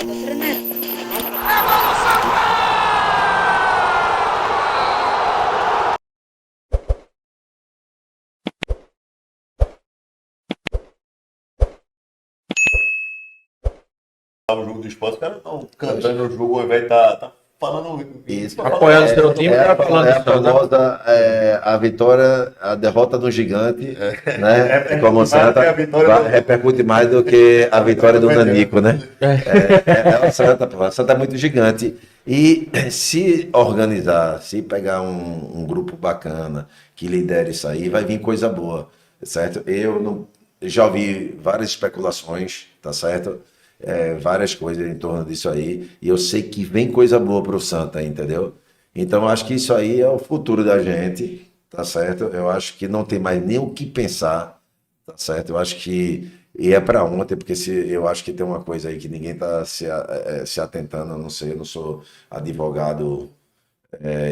O jogo do esporte, os caras estão cantando no jogo, ao invés de tá falando Isso. Apoiando o seu time, É falando a isso, né? famosa a vitória, a derrota do gigante, né? Como o mais do que Santa a vitória do- repercute mais do que a vitória do Nanico, né? É o Santa, pô. O Santa é muito gigante. E se organizar, se pegar um grupo bacana que lidere isso aí, vai vir coisa boa, certo? Eu não, já ouvi várias especulações, tá certo? Várias coisas em torno disso aí, e eu sei que vem coisa boa para o Santa, entendeu? Então, eu acho que isso aí é o futuro da gente, tá certo? Eu acho que não tem mais nem o que pensar, tá certo? Eu acho que, e é para ontem, porque eu acho que tem uma coisa aí que ninguém está se atentando, eu não sei, eu não sou advogado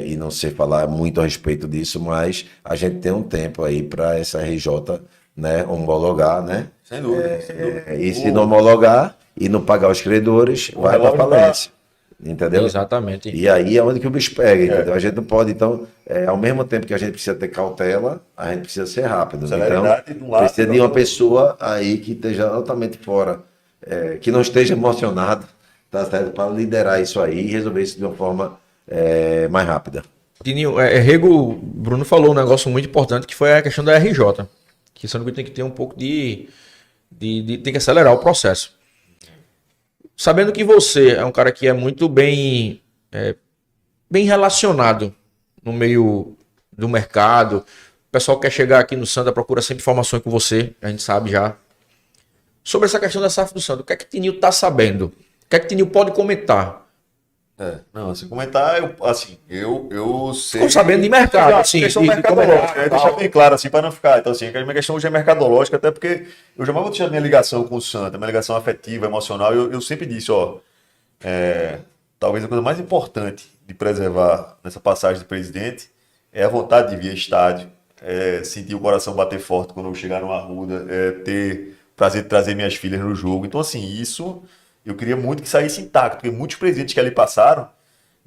e não sei falar muito a respeito disso, mas a gente tem um tempo aí para essa RJ, né, homologar, né? Sem dúvida, sem dúvida. E se não homologar e não pagar os credores, vai para relógio falência. Entendeu? Exatamente. E aí é onde que o bicho pega, entendeu? A gente não pode, então, ao mesmo tempo que a gente precisa ter cautela, a gente precisa ser rápido. Celeridade de Então, um lado, precisa do de uma outro. pessoa aí que esteja altamente fora, que não esteja emocionado, tá certo? Para liderar isso aí e resolver isso de uma forma mais rápida. Tininho, Rego, Bruno falou um negócio muito importante que foi a questão da RJ. Que São Luís tem que ter um pouco tem que acelerar o processo. Sabendo que você é um cara que é muito bem relacionado no meio do mercado, o pessoal quer chegar aqui no Santa, procura sempre informações com você, a gente sabe já. Sobre essa questão da SAF do Santa, o que é que Tininho tá sabendo? O que é que Tininho pode comentar? Não, assim, comentar, eu sei. Ficou sabendo de mercado, assim, questão de mercadológica, mercado, deixar bem claro, assim, para não ficar. Então, assim, a minha questão hoje é mercadológica, até porque eu jamais vou deixar minha ligação com o Santa, minha ligação afetiva, emocional. Eu sempre disse, talvez a coisa mais importante de preservar nessa passagem de presidente é a vontade de vir a estádio, sentir o coração bater forte quando eu chegar no Arruda, ter prazer de trazer minhas filhas no jogo. Então, assim, isso eu queria muito que saísse intacto, porque muitos presidentes que ali passaram,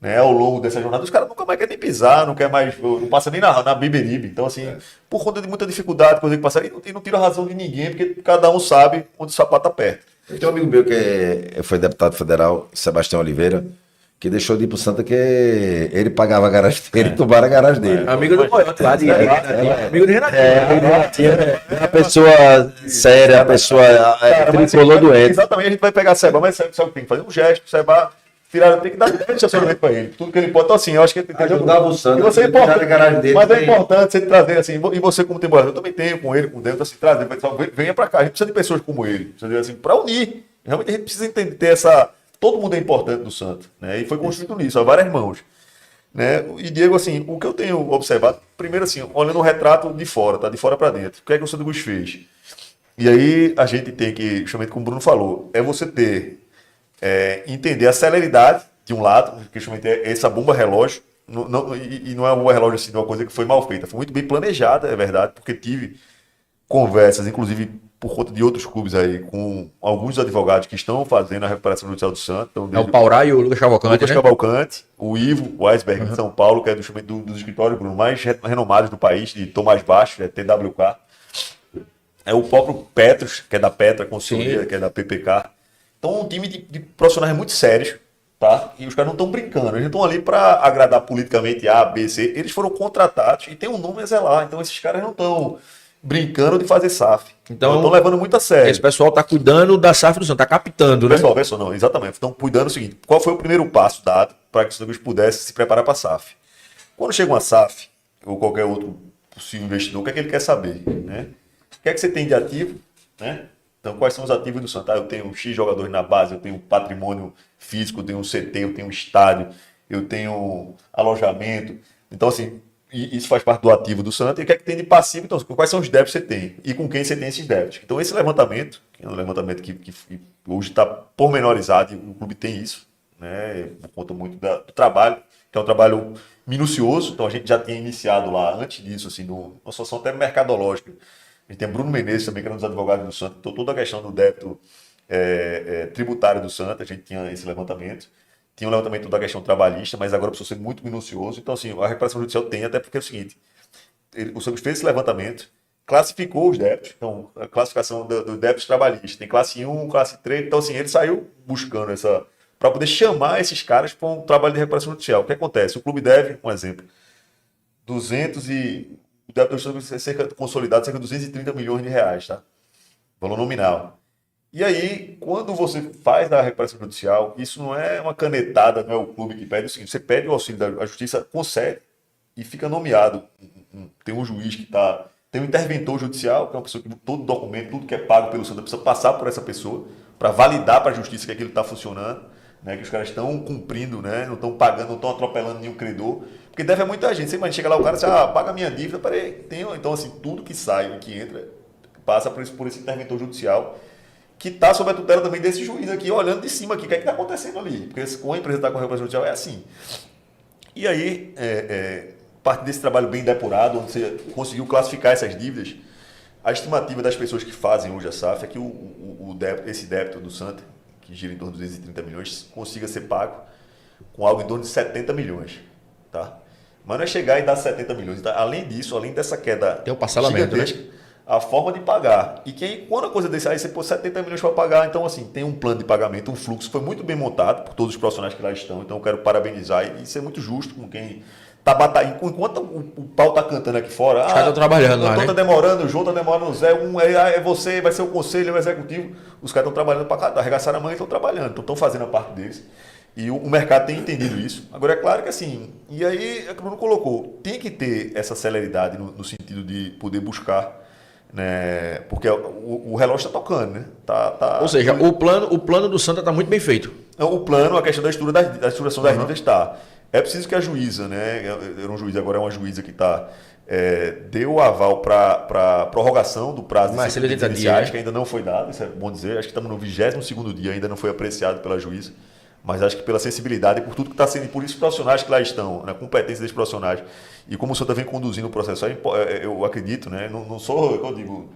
né, ao longo dessa jornada, os caras nunca mais querem pisar, não quer mais, não passa nem na Beberibe. Então, assim, por conta de muita dificuldade, coisa que passaram, e não tira a razão de ninguém, porque cada um sabe onde o sapato aperta. Tem um amigo meu que foi deputado federal, Sebastião Oliveira, que deixou de ir pro Santa que ele pagava a garagem dele e tomaram a garagem dele. Amigo do Coyote lá de amigo do Renatinho. É uma pessoa séria, uma pessoa tricolor doente. Exatamente, a gente vai pegar Seba, mas sabe o que tem que fazer? Um gesto, Seba, tem que dar estacionamento para ele. Tudo que ele pode. Então, assim, eu acho que ele tem que Ajudava o Santa, E você é tirar importante, a garagem dele mas é também. importante você trazer, assim, e você como tem morador, eu também tenho com ele, com o Deus, assim, trazer, venha para cá. A gente precisa de pessoas como ele, precisa de, assim, para unir. Realmente a gente precisa entender, ter essa. Todo mundo é importante do Santa, né? E foi construído nisso, a várias mãos. Né? E Diego, assim, o que eu tenho observado, primeiro assim, olhando o retrato de fora, tá? De fora para dentro. O que é que o Santa Cruz fez? E aí a gente tem que, justamente como o Bruno falou, é você ter, entender a celeridade de um lado, que justamente é essa bomba relógio, e não é uma bomba relógio assim, de uma coisa que foi mal feita, foi muito bem planejada, é verdade, porque tive conversas, inclusive por conta de outros clubes aí, com alguns advogados que estão fazendo a recuperação judicial do Santos. Então, É o Paurá e o Lucas Cavalcante, Lucas né? Cavalcante, o Ivo Weisberg de São Paulo, que é dos escritórios Bruno, mais renomados do país, de Tomás Baixo, TWK. É o próprio Petros, que é da Petra Consultoria, que é da PPK. Então, um time de profissionais muito sérios, tá? E os caras não estão brincando, eles não estão ali para agradar politicamente A, B, C. Eles foram contratados e tem um nome a zelar. Então, esses caras não estão brincando de fazer SAF. Então, estão levando muito a sério. Esse pessoal tá cuidando da SAF do Santa, tá captando, né? Pessoal, não, exatamente. Estão cuidando do seguinte: qual foi o primeiro passo dado para que o Santa Cruz pudesse se preparar para a SAF? Quando chega uma SAF, ou qualquer outro possível investidor, o que é que ele quer saber? Né? O que é que você tem de ativo? Né? Então, quais são os ativos do Santa? Eu tenho X jogadores na base, eu tenho patrimônio físico, eu tenho um CT, eu tenho um estádio, eu tenho alojamento. Então, assim, isso faz parte do ativo do Santa. E o que é que tem de passivo? Então, quais são os débitos que você tem? E com quem você tem esses débitos? Então, esse levantamento, que é um levantamento que hoje está pormenorizado, e o clube tem isso, né, por conta muito do trabalho, que é um trabalho minucioso. Então, a gente já tinha iniciado lá, antes disso, assim, uma situação até mercadológica. A gente tem Bruno Menezes também, que é um dos advogados do Santa. Então, toda a questão do débito tributário do Santa, a gente tinha esse levantamento. Tinha um levantamento da questão trabalhista, mas agora precisou ser muito minucioso. Então, assim, a recuperação judicial tem, até porque é o seguinte, o Santa fez esse levantamento, classificou os débitos, então, a classificação dos débitos trabalhistas, tem classe 1, classe 3, então, assim, ele saiu buscando essa, para poder chamar esses caras para um trabalho de recuperação judicial. O que acontece? O clube deve, um exemplo, 200 e... O débito é consolidado, cerca de 230 milhões de reais, tá? Valor nominal. E aí, quando você faz a recuperação judicial, isso não é uma canetada, não é o clube que pede, é o seguinte, você pede o auxílio da justiça, concede e fica nomeado. Tem um juiz que está... Tem um interventor judicial, que é uma pessoa que todo documento, tudo que é pago pelo Santa precisa passar por essa pessoa para validar para a justiça que aquilo está funcionando, né, que os caras estão cumprindo, né, não estão pagando, não estão atropelando nenhum credor, porque deve a muita gente. Você imagina, chega lá o cara e diz, paga a minha dívida, peraí, tem... Então, assim, tudo que sai e que entra passa por esse interventor judicial, que está sob a tutela também desse juiz aqui, olhando de cima aqui, o que é que está acontecendo ali? Porque com a empresa está com a recuperação judicial é assim. E aí, parte desse trabalho bem depurado, onde você conseguiu classificar essas dívidas, a estimativa das pessoas que fazem hoje a SAF é que esse débito do Santa, que gira em torno de 230 milhões, consiga ser pago com algo em torno de 70 milhões. Tá? Mas não é chegar e dar 70 milhões. Tá? Além disso, além dessa queda tem o parcelamento, gigantesca, né? A forma de pagar. E que quando a coisa desse aí, você pôs 70 milhões para pagar, então assim, tem um plano de pagamento, um fluxo, foi muito bem montado por todos os profissionais que lá estão, então eu quero parabenizar e ser muito justo com quem está batalhando. Enquanto o pau está cantando aqui fora, os caras estão trabalhando lá, né? Tá demorando, o João está demorando, o Zé, é você, vai ser o conselho, é o executivo, os caras estão trabalhando para cá, arregaçaram a mão e estão trabalhando, então estão fazendo a parte deles. E o mercado tem entendido isso. Agora, é claro que assim, e aí, é que o Bruno colocou, tem que ter essa celeridade no sentido de poder buscar, né? Porque o relógio está tocando, né? Ou seja, o plano do Santa está muito bem feito. O plano, a questão da estruturação das dívidas está. É preciso que a juíza, né? Era um juiz, agora é uma juíza que está. Deu o aval para prorrogação do prazo de 80 dias, que ainda não foi dado, isso é bom dizer. Acho que estamos no 22º dia, ainda não foi apreciado pela juíza. Mas acho que pela sensibilidade e por tudo que está sendo, por esses profissionais que lá estão, na competência desses profissionais, e como o senhor vem conduzindo o processo, eu acredito, né? Não sou, eu digo,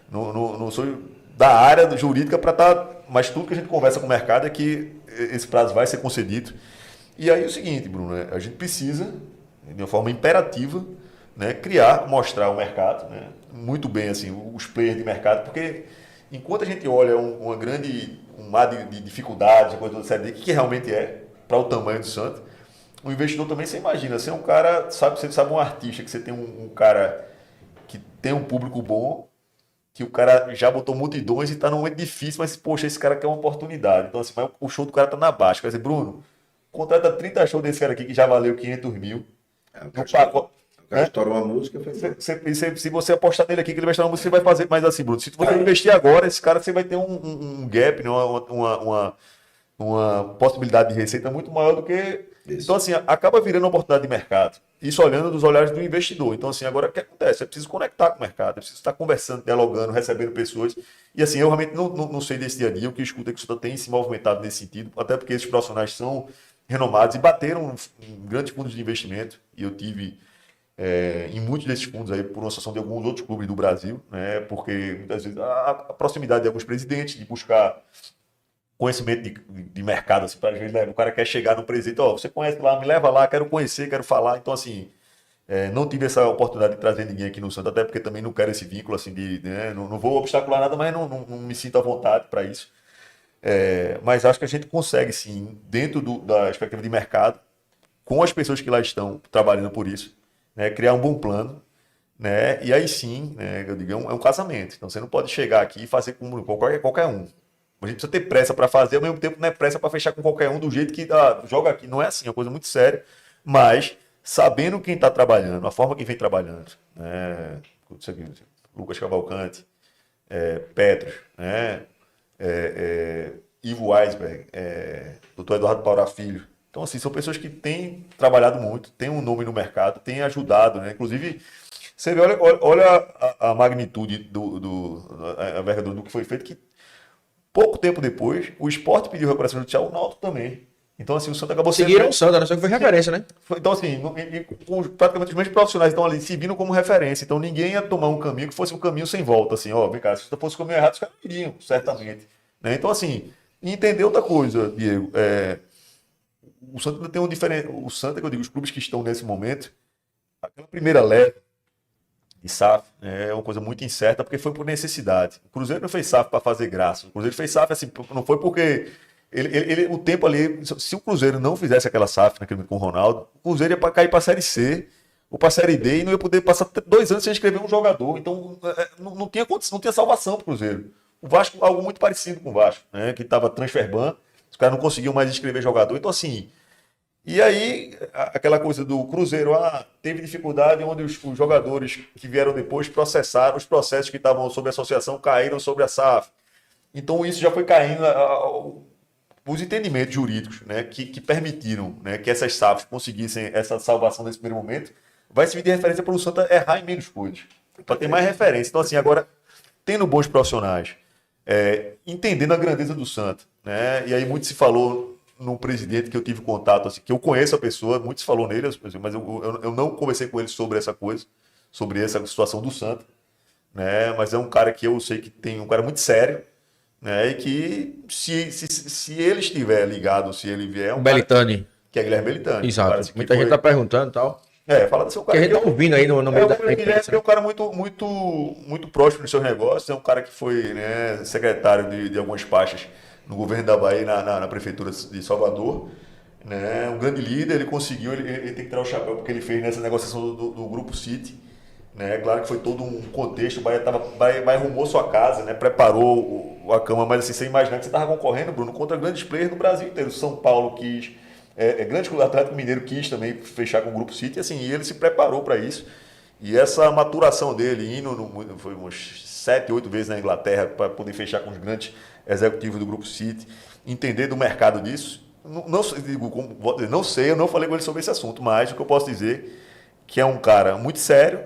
não sou da área jurídica para estar, mas tudo que a gente conversa com o mercado é que esse prazo vai ser concedido. E aí é o seguinte, Bruno, a gente precisa, de uma forma imperativa, né, mostrar ao mercado, né, muito bem assim, os players de mercado, porque enquanto a gente olha um mar de dificuldades, coisa toda série, o que realmente é para o tamanho do Santa, o investidor também, você imagina, você é um cara, você sabe um artista, que você tem um cara que tem um público bom, que o cara já botou multidões e está num momento difícil, mas, poxa, esse cara quer uma oportunidade. Então, assim, o show do cara está na baixa. Quer dizer, Bruno, contrata 30 shows desse cara aqui que já valeu 500 mil. O cara estourou uma música. Se você apostar nele aqui, que ele vai estourar uma música, você vai fazer mais assim, Bruno. Se você investir agora, esse cara, você vai ter um gap, né? uma possibilidade de receita muito maior do que... Isso. Então, assim, acaba virando uma oportunidade de mercado. Isso olhando dos olhares do investidor. Então, assim, agora o que acontece? É preciso conectar com o mercado, é preciso estar conversando, dialogando, recebendo pessoas. E, assim, eu realmente não sei desse dia a dia, o que eu escuto é que o senhor tem se movimentado nesse sentido, até porque esses profissionais são renomados e bateram em grandes fundos de investimento. E eu tive em muitos desses fundos aí, por uma associação de alguns outros clubes do Brasil, né? Porque muitas vezes a proximidade de alguns presidentes, de buscar conhecimento de mercado, assim, para gente, né? O cara quer chegar no presidente, você conhece lá, me leva lá, quero conhecer, quero falar. Então, assim, não tive essa oportunidade de trazer ninguém aqui no Santa, até porque também não quero esse vínculo, assim, né? Não vou obstacular nada, mas não me sinto à vontade para isso. Mas acho que a gente consegue, sim, dentro da expectativa de mercado, com as pessoas que lá estão trabalhando por isso, né? Criar um bom plano, né? E aí sim, né? Eu digo, é um casamento. Então, você não pode chegar aqui e fazer com qualquer um. A gente precisa ter pressa para fazer, ao mesmo tempo não é pressa para fechar com qualquer um do jeito que joga aqui. Não é assim, é uma coisa muito séria, mas sabendo quem está trabalhando, a forma que vem trabalhando, né? Lucas Cavalcante, Petros, né? Ivo Weisberg, Dr. Eduardo Paura Filho. Então, assim, são pessoas que têm trabalhado muito, têm um nome no mercado, têm ajudado, né? Inclusive, você vê, olha a magnitude a envergadura do que foi feito, que pouco tempo depois, o Sport pediu recuperação judicial, o Náutico também. Então, assim, o Santa acabou sendo... Seguiram o Santa, né? Só que foi referência, né? Então, assim, praticamente os mesmos profissionais estão ali se vindo como referência. Então, ninguém ia tomar um caminho que fosse um caminho sem volta. Assim, vem cá, se fosse o caminho errado, os caras iriam, certamente. Né? Então, assim, entender outra coisa, Diego. O Santa ainda tem um diferente. O Santa, que eu digo, os clubes que estão nesse momento, aquela primeira leva de SAF é uma coisa muito incerta, porque foi por necessidade. O Cruzeiro não fez SAF para fazer graça. O Cruzeiro fez SAF assim, não foi porque. O tempo ali, se o Cruzeiro não fizesse aquela SAF naquele momento com o Ronaldo, o Cruzeiro ia cair para a Série C ou para a Série D e não ia poder passar 2 anos sem inscrever um jogador. Então, não tinha condição, não tinha salvação para o Cruzeiro. O Vasco, algo muito parecido com o Vasco, né? Que estava transfer ban, os caras não conseguiam mais inscrever jogador. Então, assim. E aí, aquela coisa do Cruzeiro, teve dificuldade onde os jogadores que vieram depois processaram, os processos que estavam sobre a associação caíram sobre a SAF. Então, isso já foi caindo. Os entendimentos jurídicos, né, que permitiram, né, que essas SAFs conseguissem essa salvação nesse primeiro momento, vai servir de referência para o Santa errar em menos coisas, para ter mais referência. Então, assim, agora, tendo bons profissionais, entendendo a grandeza do Santa, né, e aí muito se falou no presidente que eu tive contato, assim, que eu conheço a pessoa, muito se falou nele, mas eu não conversei com ele sobre essa coisa, sobre essa situação do Santa, né, mas é um cara que eu sei que tem um cara muito sério, né, e que se ele estiver ligado, se ele vier... O Belitani. Que é Guilherme Belitani. Exato. Muita gente tá perguntando e tal. Fala do seu cara. Que a gente tá ouvindo aí no meio da Guilherme é um cara muito próximo dos seus negócios, é um cara que foi, né, secretário de algumas pastas no governo da Bahia, na prefeitura de Salvador, né, um grande líder. Ele conseguiu, ele tem que tirar o chapéu porque ele fez nessa negociação do Grupo City, né, claro que foi todo um contexto. O Bahia arrumou sua casa, né, preparou a cama, mas assim, você imaginar que você estava concorrendo, Bruno, contra grandes players no Brasil inteiro. São Paulo quis, grande clube Atlético Mineiro quis também fechar com o Grupo City, assim, e ele se preparou para isso. E essa maturação dele, foi umas 7, 8 vezes na Inglaterra para poder fechar com os grandes executivos do Grupo City, entender do mercado disso. Não sei, eu não falei com ele sobre esse assunto, mas o que eu posso dizer que é um cara muito sério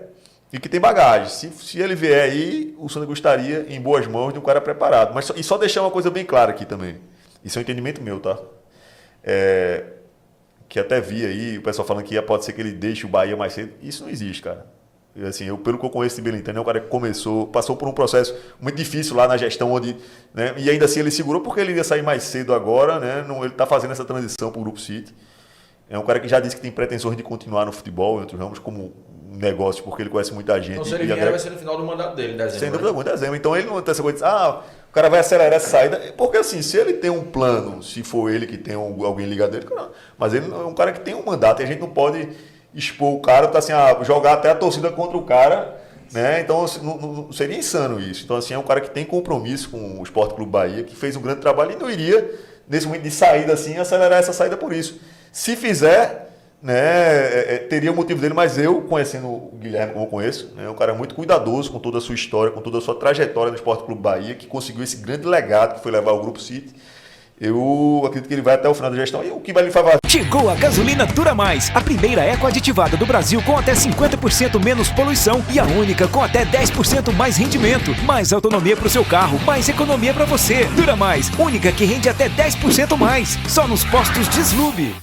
e que tem bagagem. Se ele vier aí, o Santa gostaria em boas mãos de um cara preparado. Mas só deixar uma coisa bem clara aqui também. Isso é um entendimento meu, tá? Que até vi aí o pessoal falando que pode ser que ele deixe o Bahia mais cedo. Isso não existe, cara. Assim, pelo que eu conheço de Belintani, é um cara que passou por um processo muito difícil lá na gestão, onde, né, e ainda assim ele segurou porque ele ia sair mais cedo agora, né, ele está fazendo essa transição para o Grupo City. É um cara que já disse que tem pretensões de continuar no futebol, em outros ramos, como negócio, porque ele conhece muita gente. Então, se ele vier, vai ser no final do mandato dele, em dezembro. Sem dúvida alguma, em dezembro. Então ele não tem essa coisa de o cara vai acelerar essa saída. Porque assim, se ele tem um plano, se for ele que tem alguém ligado dele, mas ele é um cara que tem um mandato e a gente não pode expor o cara, tá assim, jogar até a torcida contra o cara, né? Então não seria insano isso. Então, assim, é um cara que tem compromisso com o Sport Clube Bahia, que fez um grande trabalho e não iria, nesse momento de saída, assim, acelerar essa saída por isso. Se fizer, né, teria o motivo dele, mas eu, conhecendo o Guilherme como eu conheço, né, um cara muito cuidadoso com toda a sua história, com toda a sua trajetória no Sport Clube Bahia, que conseguiu esse grande legado que foi levar o Grupo City. Eu acredito que ele vai até o final da gestão e o que vai lhe favorecer. Chegou a gasolina Dura Mais, a primeira eco-aditivada do Brasil com até 50% menos poluição e a única com até 10% mais rendimento. Mais autonomia para o seu carro, mais economia para você. Dura Mais, única que rende até 10% mais. Só nos postos Deslube.